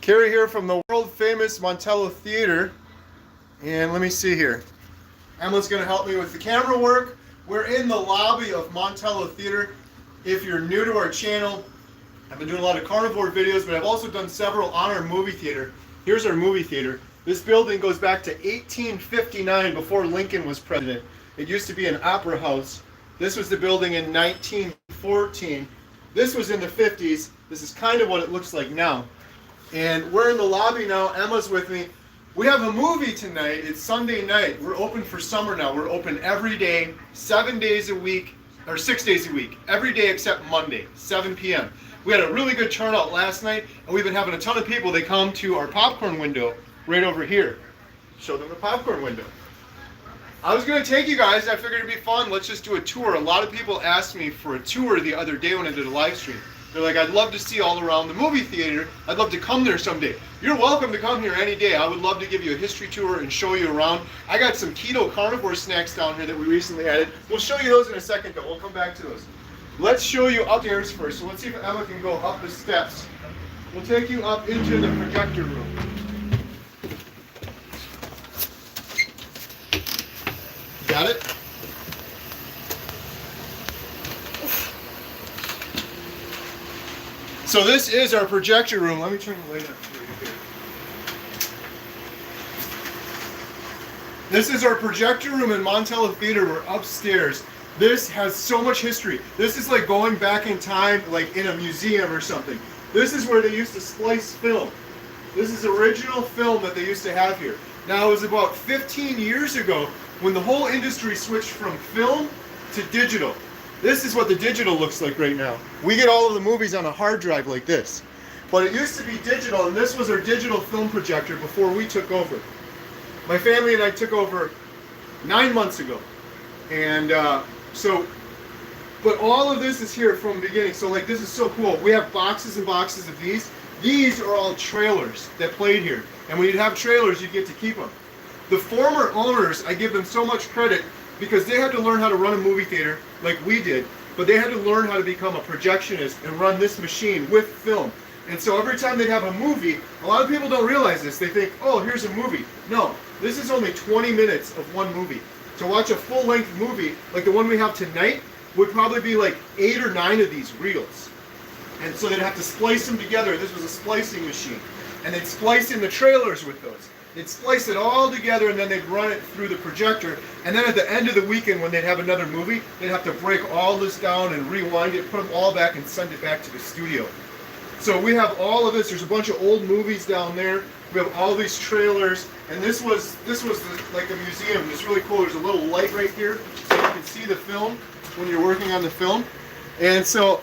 Carrie here from the world famous Montello Theater. And let me see here. Emma's going to help me with the camera work. We're in the lobby of Montello Theater. If you're new to our channel, I've been doing a lot of carnivore videos, but I've also done several on our movie theater. Here's our movie theater. This building goes back to 1859, before Lincoln was president. It used to be an opera house. This was the building in 1914. This was in the 50s. This is kind of what it looks like now. And we're in the lobby now. Emma's with me. We have a movie tonight. It's Sunday night. We're open for summer now. We're open every day, 7 days a week, or 6 days a week. Every day except Monday, 7 p.m. We had a really good turnout last night, and we've been having a ton of people. They come to our popcorn window right over here. Show them the popcorn window. I was going to take you guys. I figured it'd be fun. Let's just do a tour. A lot of people asked me for a tour the other day when I did a live stream. They're like, I'd love to see all around the movie theater. I'd love to come there someday. You're welcome to come here any day. I would love to give you a history tour and show you around. I got some keto carnivore snacks down here that we recently added. We'll show you those in a second, though. We'll come back to those. Let's show you upstairs first. So let's see if Emma can go up the steps. We'll take you up into the projector room. Got it? So this is our projector room. Let me turn the light up for you here. This is our projector room in Montello Theater. We're upstairs. This has so much history. This is like going back in time, like in a museum or something. This is where they used to splice film. This is original film that they used to have here. Now, it was about 15 years ago when the whole industry switched from film to digital. This is what the digital looks like right now. We get all of the movies on a hard drive like this. But it used to be digital, and this was our digital film projector before we took over. My family and I took over 9 months ago. And but all of this is here from the beginning. So like, this is so cool. We have boxes and boxes of these. These are all trailers that played here. And when you'd have trailers, you'd get to keep them. The former owners, I give them so much credit, because they had to learn how to run a movie theater like we did, but they had to learn how to become a projectionist and run this machine with film. And so every time they'd have a movie, a lot of people don't realize this. They think, oh, here's a movie. No, this is only 20 minutes of one movie. To watch a full-length movie, like the one we have tonight, would probably be like 8 or 9 of these reels. And so they'd have to splice them together. This was a splicing machine. And they'd splice in the trailers with those. They'd splice it all together, and then they'd run it through the projector. And then at the end of the weekend, when they'd have another movie, they'd have to break all this down and rewind it, put them all back, and send it back to the studio. So we have all of this. There's a bunch of old movies down there. We have all these trailers, and this was like a museum. It's really cool. There's a little light right here, so you can see the film when you're working on the film. And so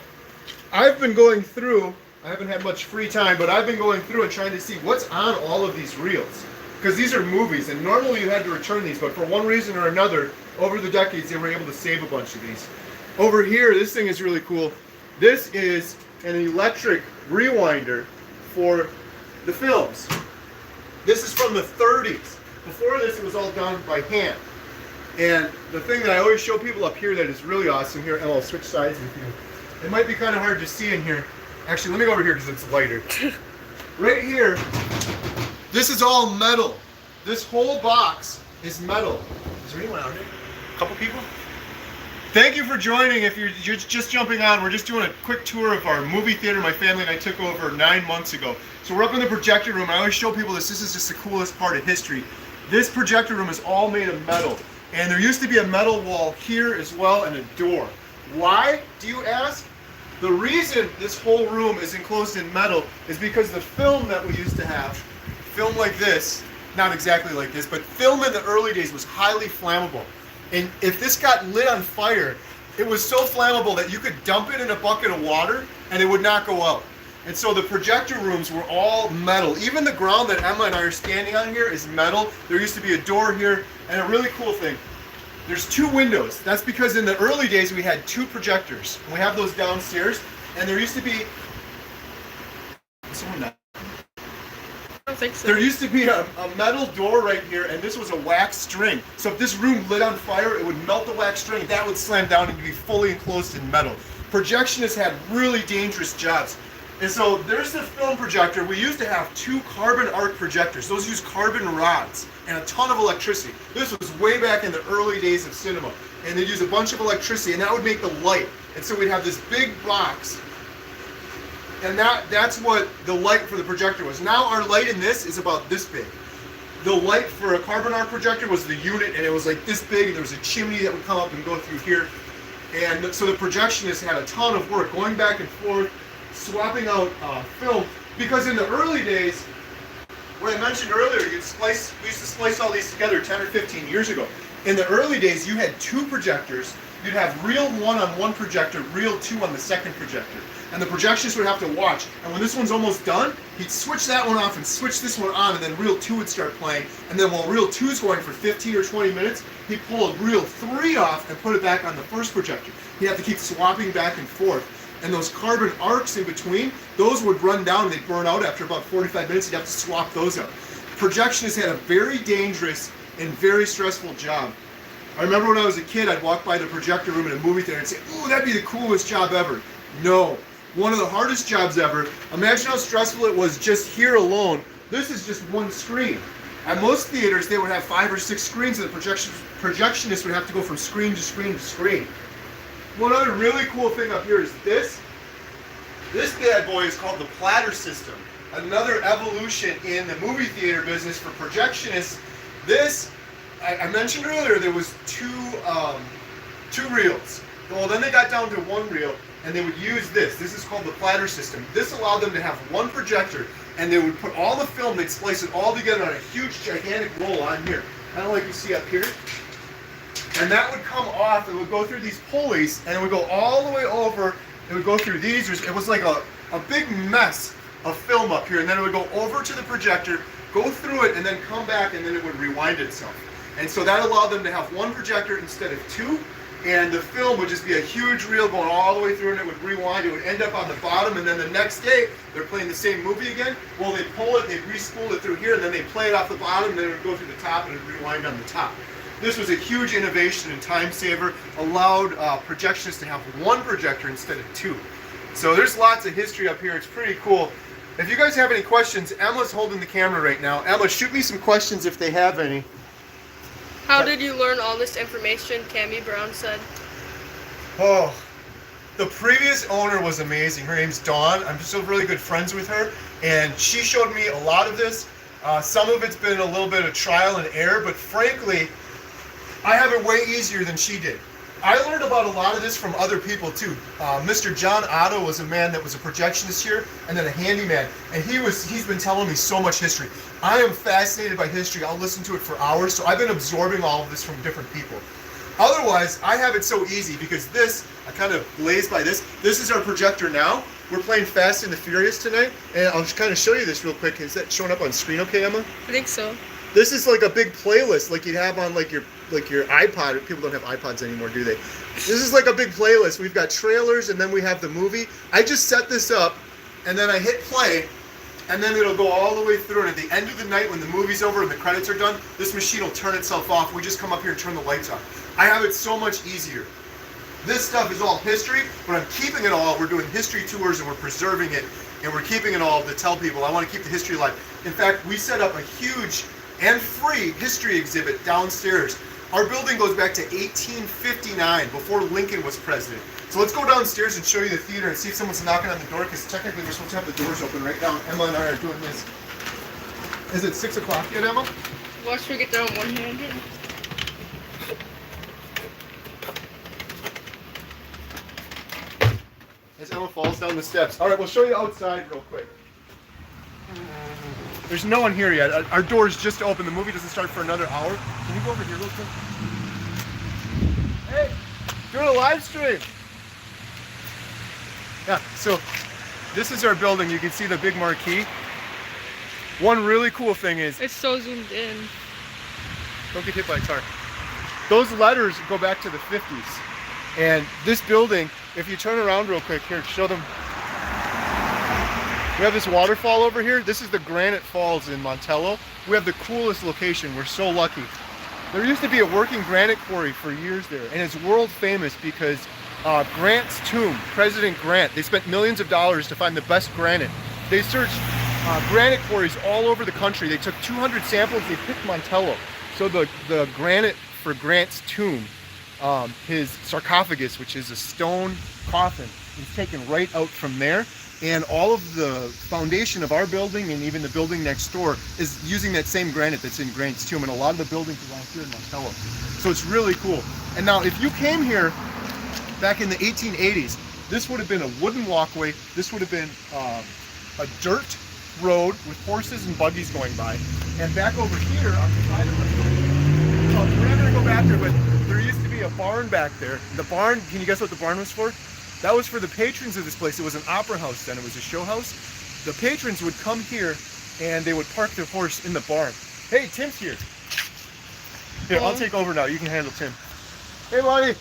I've been going through. I haven't had much free time, but I've been going through and trying to see what's on all of these reels. Because these are movies, and normally you had to return these, but for one reason or another, over the decades, they were able to save a bunch of these. Over here, this thing is really cool. This is an electric rewinder for the films. This is from the 30s. Before this, it was all done by hand. And the thing that I always show people up here that is really awesome here, and I'll switch sides with you. It might be kind of hard to see in here. Actually, let me go over here because it's lighter. Right here, this is all metal. This whole box is metal. Is there anyone out here? A couple people? Thank you for joining. If you're just jumping on, we're just doing a quick tour of our movie theater my family and I took over 9 months ago. So we're up in the projector room. I always show people this. This is just the coolest part of history. This projector room is all made of metal. And there used to be a metal wall here as well and a door. Why, do you ask? The reason this whole room is enclosed in metal is because the film that we used to have, film like this, not exactly like this, but film in the early days was highly flammable. And if this got lit on fire, it was so flammable that you could dump it in a bucket of water and it would not go out. And so the projector rooms were all metal. Even the ground that Emma and I are standing on here is metal. There used to be a door here, and a really cool thing. There's 2 windows. That's because in the early days we had 2 projectors. And we have those downstairs, and there used to be there used to be a metal door right here, and this was a wax string. So if this room lit on fire, it would melt the wax string, that would slam down and be fully enclosed in metal. Projectionists had really dangerous jobs. And so there's the film projector. We used to have 2 carbon arc projectors. Those use carbon rods and a ton of electricity. This was way back in the early days of cinema. And they'd use a bunch of electricity, and that would make the light. And so we'd have this big box, and that's what the light for the projector was. Now our light in this is about this big. The light for a carbon arc projector was the unit, and it was like this big, and there was a chimney that would come up and go through here. And so the projectionist had a ton of work going back and forth, swapping out film, because in the early days, what I mentioned earlier, we used to splice all these together 10 or 15 years ago. In the early days, you had 2 projectors. You'd have reel 1 on one projector, reel 2 on the second projector. And the projectionist would have to watch. And when this one's almost done, he'd switch that one off and switch this one on, and then reel 2 would start playing. And then while reel 2 is going for 15 or 20 minutes, he'd pull reel 3 off and put it back on the first projector. He'd have to keep swapping back and forth. And those carbon arcs in between, those would run down and they'd burn out after about 45 minutes. You'd have to swap those out. Projectionists had a very dangerous and very stressful job. I remember when I was a kid, I'd walk by the projector room in a movie theater and say, "Ooh, that'd be the coolest job ever." No, one of the hardest jobs ever. Imagine how stressful it was just here alone. This is just one screen. At most theaters, they would have 5 or 6 screens, and the projectionist would have to go from screen to screen to screen. One other really cool thing up here is this. This bad boy is called the platter system. Another evolution in the movie theater business for projectionists. This, I mentioned earlier, there was two reels. Well, then they got down to 1 reel, and they would use this. This is called the platter system. This allowed them to have 1 projector, and they would put all the film, they'd splice it all together on a huge, gigantic roll on here, kind of like you see up here. And that would come off, it would go through these pulleys, and it would go all the way over, it would go through these. It was like a big mess of film up here, and then it would go over to the projector, go through it, and then come back, and then it would rewind itself. And so that allowed them to have 1 projector instead of 2, and the film would just be a huge reel going all the way through, and it would rewind. It would end up on the bottom, and then the next day, they're playing the same movie again. Well, they'd pull it, they'd re-spool it through here, and then they'd play it off the bottom, and then it would go through the top, and it would rewind on the top. This was a huge innovation and time saver, allowed projectionists to have 1 projector instead of 2. So there's lots of history up here. It's pretty cool. If you guys have any questions, Emma's holding the camera right now. Emma, shoot me some questions if they have any. How did you learn all this information? Cammie Brown said. Oh, the previous owner was amazing. Her name's Dawn. I'm still really good friends with her, and she showed me a lot of this. Some of it's been a little bit of trial and error, but frankly, I have it way easier than she did. I learned about a lot of this from other people too. Mr. John Otto was a man that was a projectionist here, and then a handyman, and he's been telling me so much history. I am fascinated by history. I'll listen to it for hours, so I've been absorbing all of this from different people. Otherwise, I have it so easy because this, I kind of glaze by this. This is our projector now. We're playing Fast and the Furious tonight, and I'll just kind of show you this real quick. Is that showing up on screen okay, Emma? I think so. This is like a big playlist like you'd have on like your iPod. People don't have iPods anymore, do they? This is like a big playlist. We've got trailers, and then we have the movie. I just set this up, and then I hit play, and then it'll go all the way through, and at the end of the night when the movie's over and the credits are done, this machine will turn itself off. We just come up here and turn the lights on. I have it so much easier. This stuff is all history, but I'm keeping it all. We're doing history tours, and we're preserving it, and we're keeping it all to tell people. I want to keep the history alive. In fact, we set up a huge and free history exhibit downstairs. Our building goes back to 1859, before Lincoln was president. So let's go downstairs and show you the theater and see if someone's knocking on the door, because technically we're supposed to have the doors open right now. Emma and I are doing this. Is it 6 o'clock yet, Emma? Watch her get down one-handed. As Emma falls down the steps. All right, we'll show you outside real quick. There's no one here yet. Our door's just open. The movie doesn't start for another hour. Can you go over here real quick? Hey, doing a live stream. Yeah, so this is our building. You can see the big marquee. One really cool thing is... It's so zoomed in. Don't get hit by a car. Those letters go back to the 50s. And this building, if you turn around real quick, here, show them. We have this waterfall over here. This is the Granite Falls in Montello. We have the coolest location. We're so lucky. There used to be a working granite quarry for years there, and it's world famous because Grant's tomb, President Grant. They spent millions of dollars to find the best granite. They searched granite quarries all over the country. They took 200 samples, they picked Montello. So the granite for Grant's tomb, his sarcophagus, which is a stone coffin, is taken right out from there. And all of the foundation of our building and even the building next door is using that same granite that's in Grant's tomb, and a lot of the buildings around here in Montello. So it's really cool. And now if you came here back in the 1880s, this would have been a wooden walkway. This would have been a dirt road with horses and buggies going by. And back over here on the side of the building, we're not gonna go back there, but there used to be a barn back there. The barn, can you guess what the barn was for? That was for the patrons of this place. It was an opera house then, it was a show house. The patrons would come here and they would park their horse in the barn. Hey, Tim's here. Here, I'll take over now, you can handle Tim. Hey, Lonnie.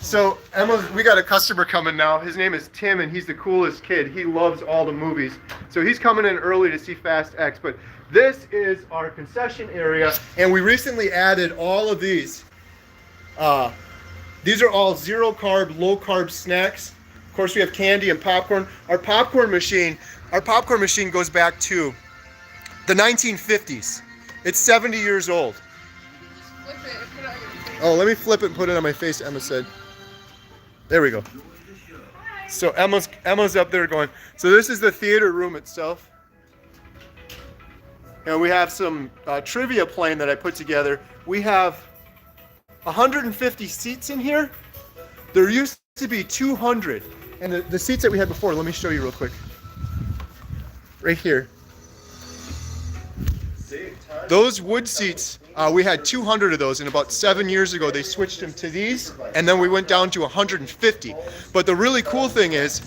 So Emma, we got a customer coming now. His name is Tim and he's the coolest kid. He loves all the movies. So he's coming in early to see Fast X, but this is our concession area and we recently added all of these. These are all zero carb, low carb snacks. Of course, we have candy and popcorn. Our popcorn machine goes back to the 1950s. It's 70 years old. Flip it and put it on your face. Oh, let me flip it and put it on my face, Emma said. There we go. So Emma's up there going, so this is the theater room itself. And we have some trivia playing that I put together. We have 150 seats in here. There used to be 200. And the seats that we had before, let me show you real quick. Right here. Those wood seats, we had 200 of those, and about 7 years ago they switched them to these, and then we went down to 150. But the really cool thing is,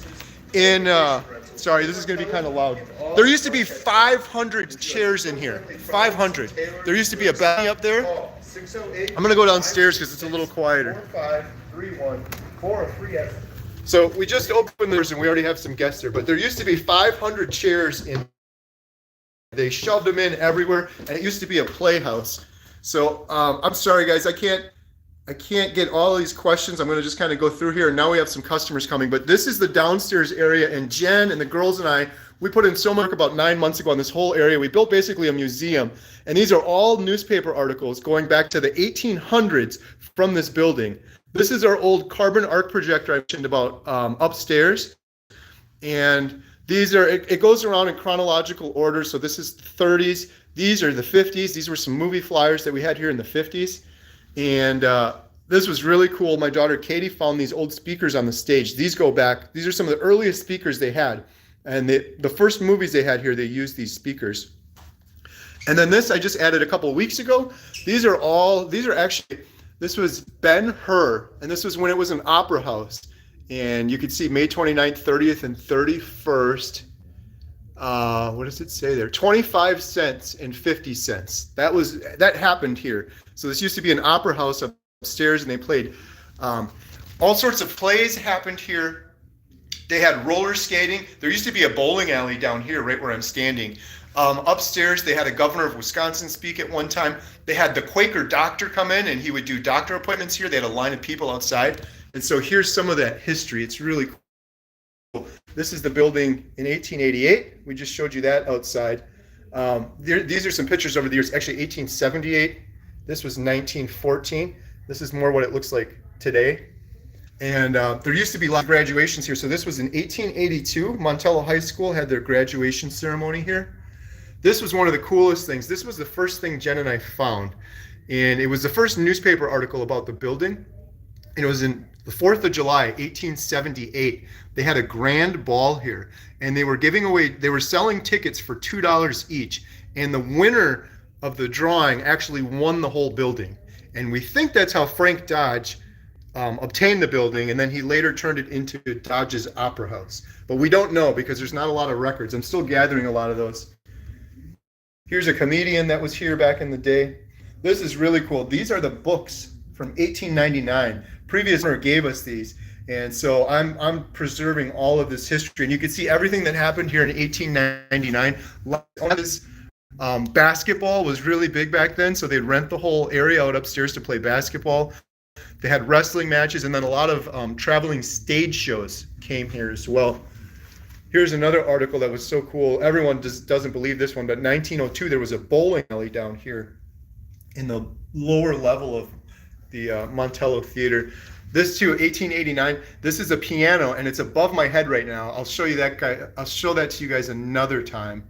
sorry, this is going to be kind of loud. There used to be 500 chairs in here. 500. There used to be a balcony up there. I'm going to go downstairs because it's a little quieter. 453. So we just opened theirs and we already have some guests there, but there used to be 500 chairs in. They shoved them in everywhere, and it used to be a playhouse. So I'm sorry guys, I can't get all these questions. I'm going to just kind of go through here, and now we have some customers coming. But this is the downstairs area, and Jen and the girls and I, we put in so much work about 9 months ago on this whole area. We built basically a museum, and these are all newspaper articles going back to the 1800s from this building. This is our old carbon arc projector I mentioned about upstairs, and these are, it goes around in chronological order. So this is the 30s. These are the 50s. These were some movie flyers that we had here in the 50s. And this was really cool. My daughter Katie found these old speakers on the stage. These go back. These are some of the earliest speakers they had. And the first movies they had here, they used these speakers. And then this I just added a couple of weeks ago. These are actually, this was Ben-Hur. And this was when it was an opera house. And you can see May 29th, 30th, and 31st. What does it say there? 25 cents and 50 cents. That happened here. So this used to be an opera house upstairs, and they played all sorts of plays happened here. They had roller skating. There used to be a bowling alley down here, right where I'm standing. Upstairs, they had a governor of Wisconsin speak at one time. They had the Quaker doctor come in, and he would do doctor appointments here. They had a line of people outside. And so here's some of that history. It's really cool. This is the building in 1888. We just showed you that outside. These are some pictures over the years. Actually, 1878. This was 1914. This is more what it looks like today. And there used to be a lot of graduations here. So this was in 1882. Montello High School had their graduation ceremony here. This was one of the coolest things. This was the first thing Jen and I found. And it was the first newspaper article about the building. And it was in the 4th of July, 1878. They had a grand ball here, and they were selling tickets for $2 each. And the winner of the drawing actually won the whole building. And we think that's how Frank Dodge obtained the building, and then he later turned it into Dodge's Opera House. But we don't know because there's not a lot of records. I'm still gathering a lot of those. Here's a comedian that was here back in the day. This is really cool. These are the books from 1899. Previous owner gave us these, and so I'm preserving all of this history. And you can see everything that happened here in 1899. Basketball was really big back then, so they'd rent the whole area out upstairs to play basketball. They had wrestling matches, and then a lot of traveling stage shows came here as well. Here's another article that was so cool. Everyone just doesn't believe this one, but 1902, there was a bowling alley down here in the lower level of the Montello Theater. This too, 1889. This is a piano, and it's above my head right now. I'll show you that guy. I'll show that to you guys another time.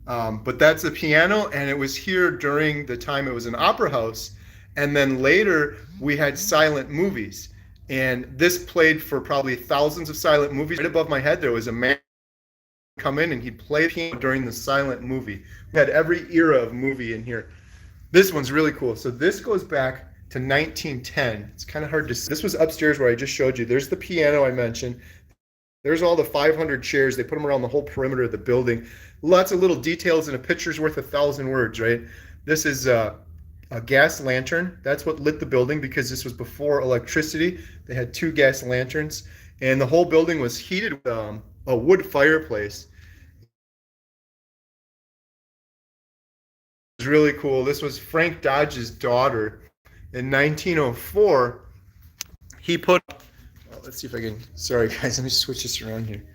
But that's a piano, and it was here during the time it was an opera house. And then later we had silent movies, and this played for probably thousands of silent movies. Right above my head there was a man come in, and he'd play piano during the silent movie. We had every era of movie in here. This one's really cool. So this goes back to 1910. It's kind of hard to see. This was upstairs where I just showed you. There's the piano I mentioned. There's all the 500 chairs. They put them around the whole perimeter of the building. Lots of little details, and a picture's worth 1,000 words, right? This is a gas lantern. That's what lit the building, because this was before electricity. They had 2 gas lanterns, and the whole building was heated with a wood fireplace. It was really cool. This was Frank Dodge's daughter. In 1904, he put, well, let's see if I can, sorry guys, let me switch this around here.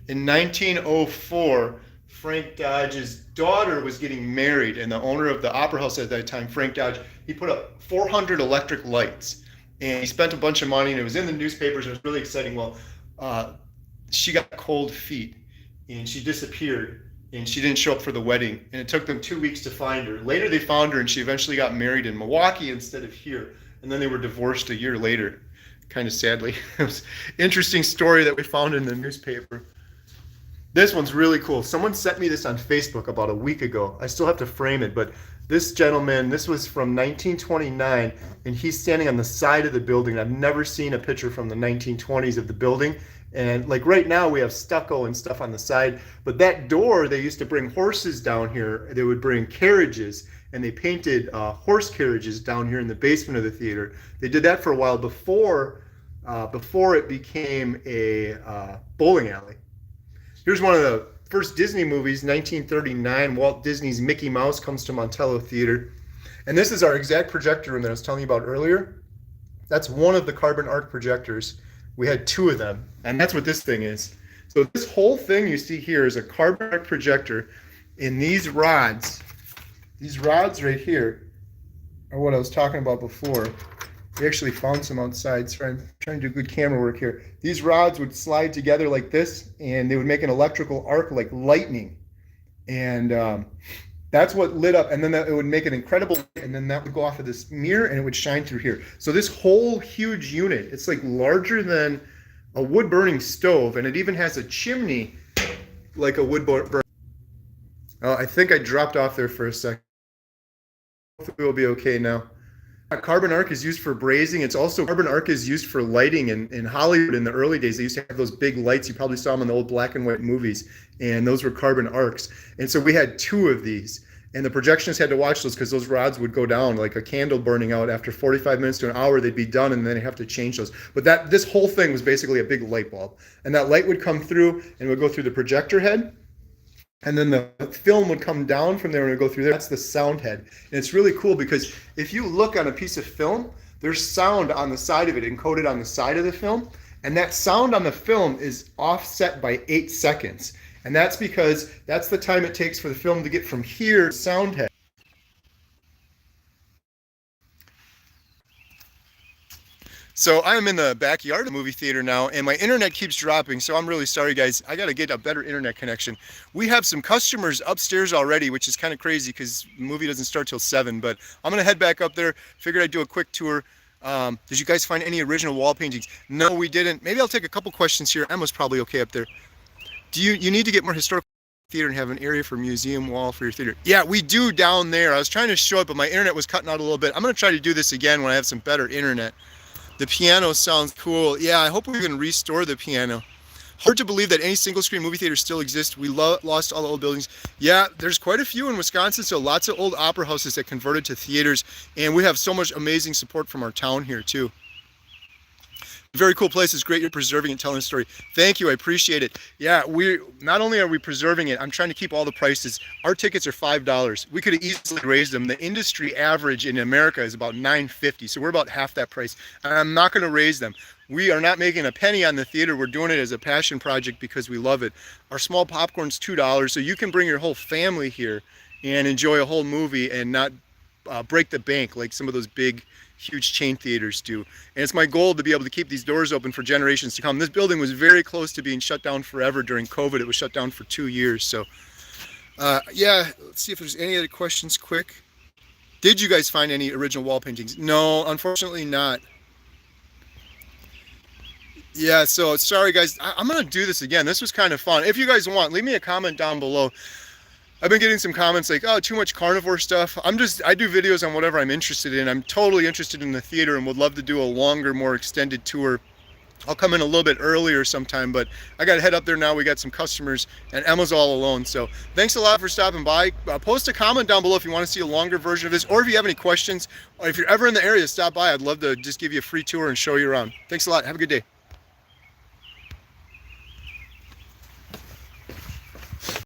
In 1904, Frank Dodge's daughter was getting married, and the owner of the opera house at that time, Frank Dodge, he put up 400 electric lights, and he spent a bunch of money, and it was in the newspapers. It was really exciting. Well, she got cold feet, and she disappeared, and she didn't show up for the wedding, and it took them 2 weeks to find her. Later they found her, and she eventually got married in Milwaukee instead of here, and then they were divorced a year later, kind of sadly. It was an interesting story that we found in the newspaper. This one's really cool. Someone sent me this on Facebook about a week ago. I still have to frame it, but this gentleman, this was from 1929, and he's standing on the side of the building. I've never seen a picture from the 1920s of the building. And like right now we have stucco and stuff on the side, but that door, they used to bring horses down here. They would bring carriages, and they painted horse carriages down here in the basement of the theater. They did that for a while before it became a bowling alley. Here's one of the first Disney movies, 1939. Walt Disney's Mickey Mouse comes to Montello Theater. And this is our exact projector room that I was telling you about earlier. That's one of the carbon arc projectors. We had 2 of them, and that's what this thing is. So this whole thing you see here is a carbon arc projector, and these rods right here are what I was talking about before. We actually found some outside, so I'm trying to do good camera work here. These rods would slide together like this, and they would make an electrical arc like lightning. And that's what lit up, and then it would make an incredible light, and then that would go off of this mirror, and it would shine through here. So this whole huge unit, it's like larger than a wood-burning stove, and it even has a chimney like a wood-burning. Oh, I think I dropped off there for a second. Hopefully we'll be okay now. Carbon arc is used for brazing. It's also, carbon arc is used for lighting in Hollywood in the early days. They used to have those big lights. You probably saw them in the old black and white movies, and those were carbon arcs. And so we had 2 of these, and the projectionists had to watch those because those rods would go down like a candle burning out. After 45 minutes to an hour, they'd be done, and then they have to change those. But this whole thing was basically a big light bulb, and that light would come through and would go through the projector head. And then the film would come down from there and go through there. That's the sound head. And it's really cool because if you look on a piece of film, there's sound on the side of it, encoded on the side of the film. And that sound on the film is offset by 8 seconds. And that's because that's the time it takes for the film to get from here to sound head. So I am in the backyard of the movie theater now, and my internet keeps dropping, so I'm really sorry guys. I gotta get a better internet connection. We have some customers upstairs already, which is kind of crazy because the movie doesn't start till 7, but I'm gonna head back up there. Figured I'd do a quick tour. Did you guys find any original wall paintings? No, we didn't. Maybe I'll take a couple questions here. Emma's probably okay up there. Do you need to get more historical theater and have an area for museum wall for your theater? Yeah, we do down there. I was trying to show it, but my internet was cutting out a little bit. I'm gonna try to do this again when I have some better internet. The piano sounds cool. Yeah, I hope we can restore the piano. Hard to believe that any single screen movie theater still exists. We lost all the old buildings. Yeah, there's quite a few in Wisconsin, so lots of old opera houses that converted to theaters, and we have so much amazing support from our town here too. Very cool place. It's great you're preserving and telling the story. Thank you. I appreciate it. Yeah, we not only are we preserving it, I'm trying to keep all the prices. Our tickets are $5. We could have easily raised them. The industry average in America is about $9.50, so we're about half that price. And I'm not going to raise them. We are not making a penny on the theater. We're doing it as a passion project because we love it. Our small popcorn's $2, so you can bring your whole family here and enjoy a whole movie and not break the bank like some of those big huge chain theaters do. And it's my goal to be able to keep these doors open for generations to come. This building was very close to being shut down forever during COVID. It was shut down for 2 years. So yeah, let's see if there's any other questions quick. Did you guys find any original wall paintings? No, unfortunately not. Yeah, so sorry guys, I'm gonna do this again. This was kind of fun. If you guys want, leave me a comment down below. I've been getting some comments like, oh, too much carnivore stuff. I do videos on whatever I'm interested in. I'm totally interested in the theater and would love to do a longer, more extended tour. I'll come in a little bit earlier sometime, but I got to head up there now. We got some customers and Emma's all alone. So thanks a lot for stopping by. Post a comment down below if you want to see a longer version of this, or if you have any questions, or if you're ever in the area, stop by. I'd love to just give you a free tour and show you around. Thanks a lot. Have a good day.